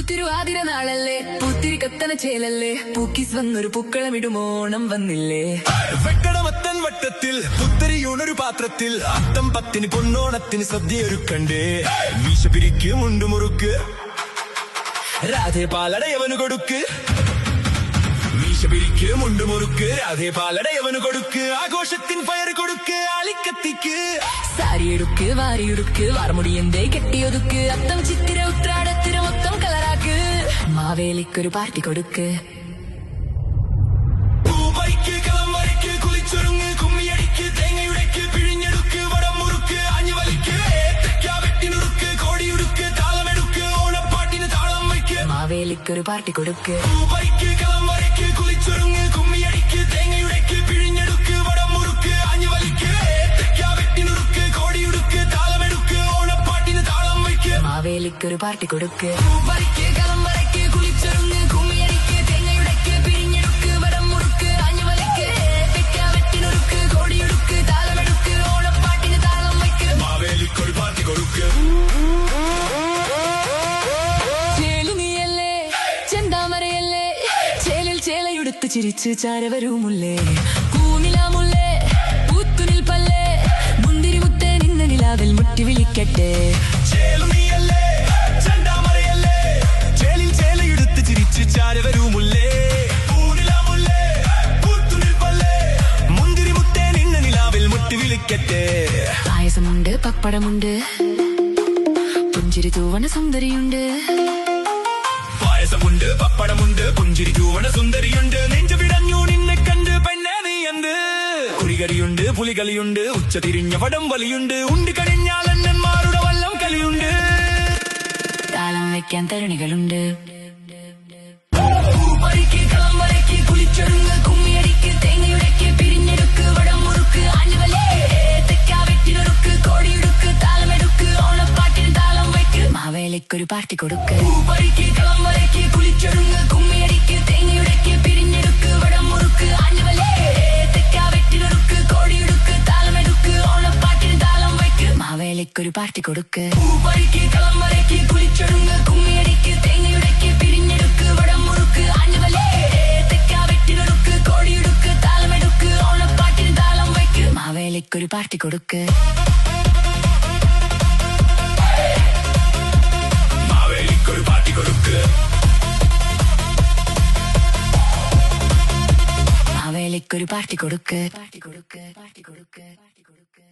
തിരുവാതിര നാളല്ലേ പൂത്തിരി കത്തന ചേലല്ലേ പൂക്കിസ് വന്നൊരു പൂക്കളമിടുമോണം വന്നില്ലേ. വെക്കടമത്തൻ വട്ടത്തിൽ പുത്തരിയൂണൊരു പാത്രത്തിൽ അത്തം പത്തിന് പൊന്നോണത്തിന് സദ്യയൊരുക്കണ്ടേ. വീശ പിരിക്ക് മുണ്ടുമുറുക്ക് രാധേ പാലടയവന് കൊടുക്ക്. വീശ പിരിക്ക് മുണ്ടുമുറുക്ക് രാധേ പാലടയവന് കൊടുക്ക്. ആഘോഷത്തിൻ ഫയർ കൊടുക്ക് ആളിക്കത്തിക്ക്. സാരിയെടുക്ക് വാരിയെടുക്ക് വാർമുടിയന്തേ കെട്ടിയൊതുക്ക്. അത്തം ചിത്തിര ഉത്രാടത്തിര മൊത്തം കളറാക്ക്. മാവേലിക്കൊരു പാർട്ടി കൊടുക്ക്. പൂവരിക്ക് കളം വരയ്ക്ക് കുളിച്ചൊരുങ്ങ് കുമ്മിയടിക്ക് തേങ്ങയുടയ്ക്ക് പിഴിഞ്ഞെടുക്ക് വടം മുറുക്ക് ആഞ്ഞു വലിക്ക്. ഏത്തയ്ക്ക വെട്ടിനുറുക്ക് കോടിയുടുക്ക് താളമെടുക്ക് ഓണപ്പാട്ടിന് താളം വയ്ക്ക്. മാവേലിക്കൊരു പാർട്ടി കൊടുക്ക്. പൂവരിക്ക് കളം വരയ്ക്ക് കുളിച്ചൊരുങ്ങ് കുമ്മിയടിക്ക് തേങ്ങയുടയ്ക്ക് പിഴിഞ്ഞെടുക്ക് വടം മുറുക്ക് ആഞ്ഞു വലിക്ക്. ഏത്തയ്ക്ക വെട്ടിനുറുക്ക് കോടിയുടുക്ക് താളമെടുക്ക് ഓണപ്പാട്ടിന് താളം വയ്ക്ക്. മാവേലിക്കൊരു പാർട്ടി കൊടുക്ക്. പൂവരിക്ക് കളം വരയ്ക്ക് കുളിച്ചൊരുങ്ങ് കുമ്മിയടിക്ക് തേങ്ങയുടയ്ക്ക് പിഴിഞ്ഞെടുക്ക് വടം മുറുക്ക് ആഞ്ഞു വലിക്ക്. ഏത്തയ്ക്ക വെട്ടിനുറുക്ക് കോടിയുടുക്ക് താളമെടുക്ക് ഓണപ്പാട്ടിന് താളം വയ്ക്ക്. മാവേലിക്കൊരു പാർട്ടി കൊടുക്ക്. ചേലുനിയല്ലേ ചെന്താമരയല്ലേ ചേലിൽ ചേലയുടുത്ത് ചിരിച്ച് ചാരവരുമുല്ലേ. കൂനിലാമുല്ലേ പൂത്തുനിൽപ്പല്ലേ മുന്തിരി മുത്തേ നിന്ന നിലാവിൽ മുട്ടി വിളിക്കട്ടെ. ചേലുനിയല്ലേ ചെന്താമരയല്ലേ ചേലിൽ ചേലയെടുത്ത് ചിരിച്ച് ചാരവരുമുല്ലേ. പൂനിലാമുല്ലേ പൂത്തുനിൽപ്പല്ലേ മുന്തിരി മുത്തേ നിന്ന നിലാവിൽ മുട്ടി വിളിക്കട്ടെ. പായസമുണ്ട് പപ്പടമുണ്ട് പുഞ്ചിരി തൂവണ സുന്ദരിയുണ്ട്. പായസമുണ്ട് പപ്പടമുണ്ട് പുഞ്ചിരി തൂവണ സുന്ദരിയുണ്ട്. നെഞ്ചു വിടഞ്ഞു നിന്നെ കണ്ട് പെണ്ണേ നീ എന്ത്. കുറികരിയുണ്ട് പുലികളിയുണ്ട് ഉച്ച തിരിഞ്ഞ വടം വലിയുണ്ട്. ഉണ്ട് കഴിഞ്ഞാൽ അണ്ണന്മാരുടെ വല്ലം കളിയുണ്ട്. താളം വെക്കാൻ തരുണികളുണ്ട്. പൂവരിക്ക് കളം വരയ്ക്ക് കുളിച്ചൊരുങ്ങ് കുമ്മിയടിക്ക് തേങ്ങയുടയ്ക്ക് പിരിഞ്ഞെടുക്ക് വടം മുറുക്ക് ആഞ്ഞുവലേ. ഏത്തയ്ക്ക വെട്ടിനുറുക്ക് കോടിയുടുക്ക് താളമെടുക്ക് ഓണപ്പാട്ടിന് താളം വയ്ക്ക്. മാവേലിക്കൊരു പാർട്ടി കൊടുക്ക്. പൂവരിക്ക് കളം വരയ്ക്ക് കുളിച്ചൊരുങ്ങ് കുമ്മിയടിക്ക് തേങ്ങയുടയ്ക്ക് പിരിഞ്ഞെടുക്ക് വടം മുറുക്ക് ആഞ്ഞുവലേ. ഏത്തയ്ക്ക വെട്ടിനുറുക്ക് കോടിയുടുക്ക് താളമെടുക്ക് ഓണപ്പാട്ടിന് താളം വയ്ക്ക്. മാവേലിക്കൊരു പാർട്ടി കൊടുക്ക്. പൂവരിക്ക് കളം വരയ്ക്ക് കുളിച്ചൊരുങ്ങ് കുമ്മിയടിക്ക് തേങ്ങയുടയ്ക്ക് പിരിഞ്ഞെടുക്ക് വടം മുറുക്ക് ആഞ്ഞുവലേ. ഏത്തയ്ക്ക വെട്ടിനുറുക്ക് കോടിയുടുക്ക് താളമെടുക്ക് ഓണപ്പാട്ടിന് താളം വയ്ക്ക്. മാവേലിക്കൊരു പാർട്ടി കൊടുക്ക്. മാവേലിക്കൊരു പാർട്ടി കൊടുക്ക്. മാവേലിക്കൊരു പാർട്ടി കൊടുക്ക്. പാർട്ടി കൊടുക്ക്. പാർട്ടി കൊടുക്ക്. പാർട്ടി കൊടുക്ക്.